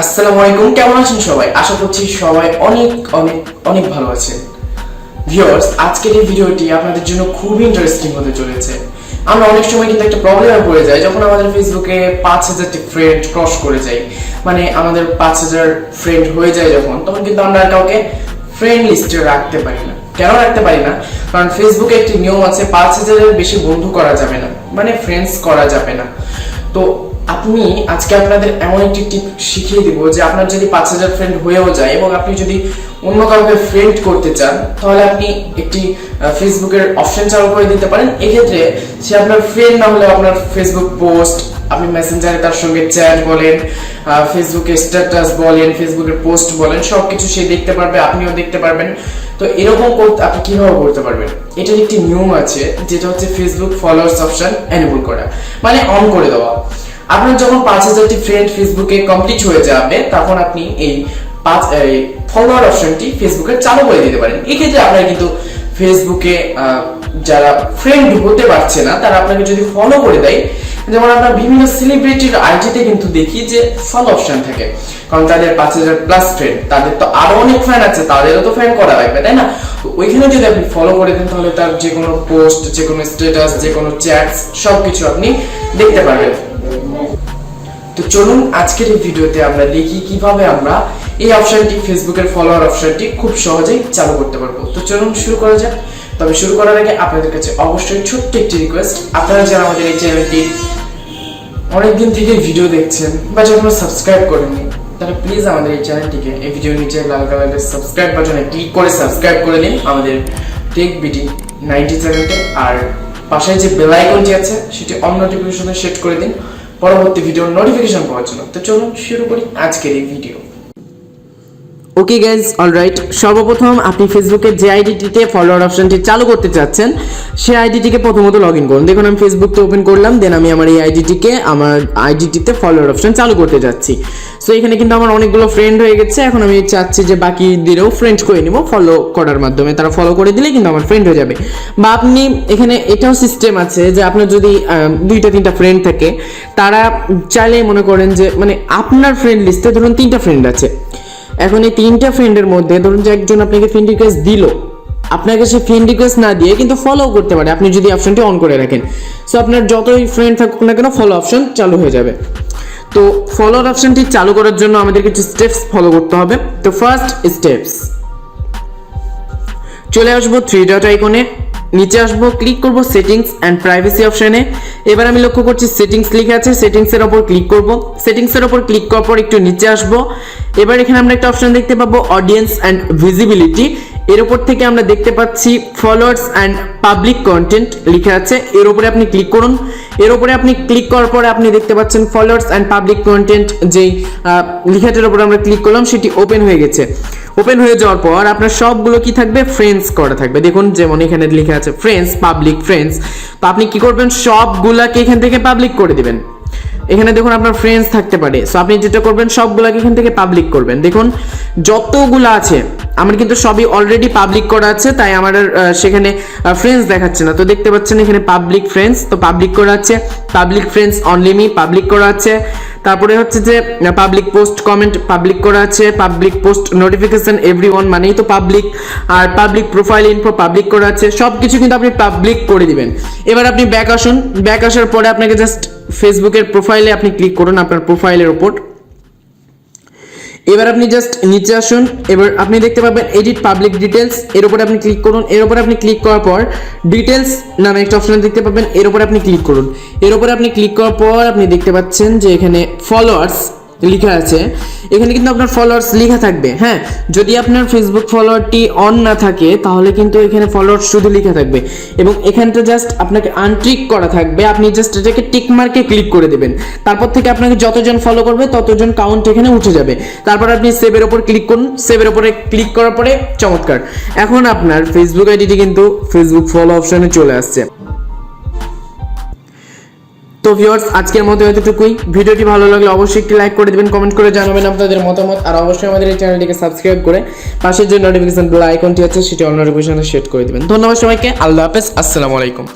আসসালামু আলাইকুম, কেমন আছেন সবাই? আশা করছি সবাই অনেক অনেক অনেক ভালো আছেন। ভিউয়ার্স, আজকের এই ভিডিওটি আপনাদের জন্য খুব ইন্টারেস্টিং হতে চলেছে। আমরা অনেক সময় কিন্তু একটা প্রবলেমে পড়ে যাই যখন আমাদের ফেসবুকে 5000টি ফ্রেন্ড ক্রস করে যায়, মানে আমাদের 5000 ফ্রেন্ড হয়ে যায় যখন, তখন কিন্তু আমরা আর কাউকে ফ্রেন্ড লিস্টে রাখতে পারি না। কেন রাখতে পারি না? কারণ ফেসবুকে একটি নিয়ম আছে, 5000-এর বেশি বন্ধু করা যাবে না, মানে ফ্রেন্ডস করা যাবে না। তো আপনি আজকে আপনাদের এমন একটি টিপ শিখিয়ে দিব যে আপনার যদি 5000 ফ্রেন্ড হয়েও যায় এবং আপনি যদি অন্য কাউকে ফ্রেন্ড করতে চান, তাহলে আপনি একটি ফেসবুকের অপশন চালু করে দিতে পারেন। এক্ষেত্রে সে আপনার ফ্রেন্ড না হলেও আপনার ফেসবুক পোস্ট, আপনি মেসেঞ্জারে তার সঙ্গে চ্যাট বলেন, ফেসবুকে স্ট্যাটাস বলেন, ফেসবুকের পোস্ট বলেন, সবকিছু সে দেখতে পারবে, আপনিও দেখতে পারবেন। তো এরকম করতে আপনি কিভাবে করতে পারবেন? এটার একটি নিয়ম আছে, যেটা হচ্ছে ফেসবুক ফলোয়ার্স অপশন এনেবল করা, মানে অন করে দেওয়া। আপনার যখন 5000টি ফ্রেন্ড ফেসবুকে কমপ্লিট হয়ে যাবে, তখন আপনি এই ফলোয়ার অপশনটি ফেসবুকে চালু করে দিতে পারেন। এক্ষেত্রে আপনারা কিন্তু ফেসবুকে যারা ফ্রেন্ড হতে পারছে না, তারা আপনাকে যদি ফলো করে দেয়, যেমন আমরা বিভিন্ন সেলিব্রিটির আইডিতে কিন্তু দেখি যে ফলো অপশন থাকে, কারণ তাদের 5000 প্লাস ফ্রেন্ড, তাদের তো আরো অনেক ফ্যান আছে, তাদেরও তো ফ্রেন্ড করা লাগবে, তাই না? তো ওইখানে যদি আপনি ফলো করে দেন, তাহলে তার যে কোনো পোস্ট, যে কোনো স্ট্যাটাস, যে কোনো চ্যাটস সবকিছু আপনি দেখতে পারবেন। তো চলুন আজকের এই ভিডিওতে আমরা দেখি কিভাবে আমরা এই অপশনটি, ফেসবুকের ফলোয়ার অপশনটি খুব সহজেই চালু করতে পারবো। তো চলুন শুরু করা যাক। তবে শুরু করার আগে আপনাদের কাছে অবশ্যই ছোট্ট একটি রিকোয়েস্ট, আপনারা যারা আমাদের এই চ্যানেলটি অনেকদিন থেকে ভিডিও দেখছেন বা যখন সাবস্ক্রাইব করেননি, তারা প্লিজ আমাদের এই চ্যানেলটিকে এই ভিডিওর নিচে লাল কালারের সাবস্ক্রাইব বাটনে ক্লিক করে সাবস্ক্রাইব করে দিন আমাদের টেক বিডি 90 চ্যানেলটি, আর পাশে যে বেল আইকনটি আছে সেটি অন নোটিফিকেশনে সেট করে দিন পরবর্তী ভিডিওর নোটিফিকেশন পাওয়ার জন্য। তো চলুন শুরু করি আজকের এই ভিডিও। Okay guys, alright. সর্বপ্রথম আপনি ফেসবুকের যে আইডিটিতে ফলোয়ার অপশনটি চালু করতে চাচ্ছেন, সেই আইডিটিকে প্রথমত লগ ইন করুন। দেখুন আমি ফেসবুকটা ওপেন করলাম, দেন আমি আমার এই আইডিটিতে ফলোয়ার অপশন চালু করতে যাচ্ছি। সো এখানে কিন্তু আমার অনেকগুলো ফ্রেন্ড হয়ে গেছে। এখন আমি চাচ্ছি যে বাকিদেরও ফ্রেন্ড করে নিব ফলো করার মাধ্যমে। তারা ফলো করে দিলে কিন্তু আমার ফ্রেন্ড হয়ে যাবে। বা আপনি এখানে এটাও সিস্টেম আছে যে আপনার যদি 2-3টা ফ্রেন্ড থাকে, তারা চাইলে মনে করেন যে মানে আপনার ফ্রেন্ড লিস্টে ধরুন 3টা ফ্রেন্ড আছে। এখন এই 3টা ফ্রেন্ডের মধ্যে ধরুন যে একজন আপনাকে ফ্রেন্ড রিকোয়েস্ট দিল, আপনাকে সে ফ্রেন্ড রিকোয়েস্ট না দিয়ে কিন্তু ফলো করতে পারে, আপনি যদি অপশনটি অন করে রাখেন। সো আপনার যতই ফ্রেন্ড থাকুক না কেন, ফলো অপশন চালু হয়ে যাবে। তো ফলোয়ার অপশনটি চালু করার জন্য আমাদের কিছু স্টেপস ফলো করতে হবে। তো ফার্স্ট স্টেপস, চলে আসবো 3 ডট আইকনে, নিচে আসবো, ক্লিক করব সেটিংস অ্যান্ড প্রাইভেসি অপশনে। এবার আমি লক্ষ্য করছি সেটিংস লেখা আছে, সেটিংসের ওপর ক্লিক করব। সেটিংসের ওপর ক্লিক করার পর একটু নিচে আসবো। এবার এখানে আমরা একটা অপশন দেখতে পাবো অডিয়েন্স অ্যান্ড ভিজিবিলিটি। এর উপর থেকে আমরা দেখতে পাচ্ছি ফলোয়ার্স অ্যান্ড পাবলিক কন্টেন্ট লেখা আছে, এর উপরে আপনি ক্লিক করুন। এর উপরে আপনি ক্লিক করার পরে আপনি দেখতে পাচ্ছেন ফলোয়ার্স অ্যান্ড পাবলিক কন্টেন্ট, যেই লেখাটার উপর আমরা ক্লিক করলাম সেটি ওপেন হয়ে গেছে। ওপেন হয়ে যাওয়ার পর আপনার সবগুলো কি থাকবে, ফ্রেন্ডস করা থাকবে। দেখুন যেমন এখানে লেখা আছে ফ্রেন্ডস, পাবলিক ফ্রেন্ডস। তো আপনি কি করবেন, সবগুলাকে এখান থেকে পাবলিক করে দিবেন। এখানে দেখুন আপনার ফ্রেন্ডস থাকতে পারে, সো আপনি যেটা করবেন সবগুলাকে এখান থেকে পাবলিক করবেন। দেখুন যতগুলা আছে আমার কিন্তু সবই অলরেডি পাবলিক করা আছে, তাই আমার সেখানে ফ্রেন্ডস দেখাচ্ছে না। তো দেখতে পাচ্ছেন এখানে পাবলিক ফ্রেন্ডস, তো পাবলিক করা আছে, public friends only me public করা আছে। তারপরে হচ্ছে যে পাবলিক পোস্ট কমেন্ট পাবলিক করা আছে, পাবলিক পোস্ট নোটিফিকেশন এভরিওয়ান মানেই তো পাবলিক, আর পাবলিক প্রোফাইল ইনফো পাবলিক করা আছে। সবকিছু কিন্তু আপনি পাবলিক করে দিবেন। এবার আপনি ব্যাক আসুন, ব্যাক আসার পরে আপনাকে জাস্ট ফেসবুকের প্রোফাইলে আপনি ক্লিক করুন, আপনার প্রোফাইলের উপর। এবার আপনি জাস্ট নিচে আসুন, এবার আপনি দেখতে পাবেন এডিট পাবলিক ডিটেলস, এর উপরে আপনি ক্লিক করুন। এর উপরে আপনি ক্লিক করার পর ডিটেলস নামে একটা অপশন দেখতে পাবেন, এর উপরে আপনি ক্লিক করুন। এর উপরে আপনি ক্লিক করার পর আপনি দেখতে পাচ্ছেন যে এখানে ফলোয়ার্স লেখা আছে, এখানে কিন্তু আপনার ফলোয়ার্স লেখা থাকবে। হ্যাঁ, যদি আপনার ফেসবুক ফলোয়ারটি অন না থাকে তাহলে কিন্তু এখানে ফলোয়ার্স শুধু লেখা থাকবে, এবং এখানটা জাস্ট আপনাকে আনটিক করা থাকবে। আপনি জাস্ট এটাকে টিক মার্কে ক্লিক করে দেবেন। তারপর থেকে আপনাকে যতজন ফলো করবে ততজন কাউন্ট এখানে উঠে যাবে। তারপর আপনি সেভের উপর ক্লিক করুন, সেভের উপরে ক্লিক করার পরে চমৎকার, এখন আপনার ফেসবুক আইডিটি কিন্তু ফেসবুক ফলো অপশনে চলে আসছে। তো ভিউয়ার্স, আজকের মতো এতটুকুই। ভিডিওটি ভালো লাগলে অবশ্যই একটি লাইক করে দিবেন, কমেন্ট করে জানাবেন আপনাদের মতামত, আর অবশ্যই আমাদের এই চ্যানেলটিকে সাবস্ক্রাইব করে পাশের যে নোটিফিকেশন বেল আইকনটি আছে সেটি অল নোটিফিকেশনে সেট করে দিবেন। ধন্যবাদ সবাইকে, আল্লাহ হাফেজ, আসসালামু আলাইকুম।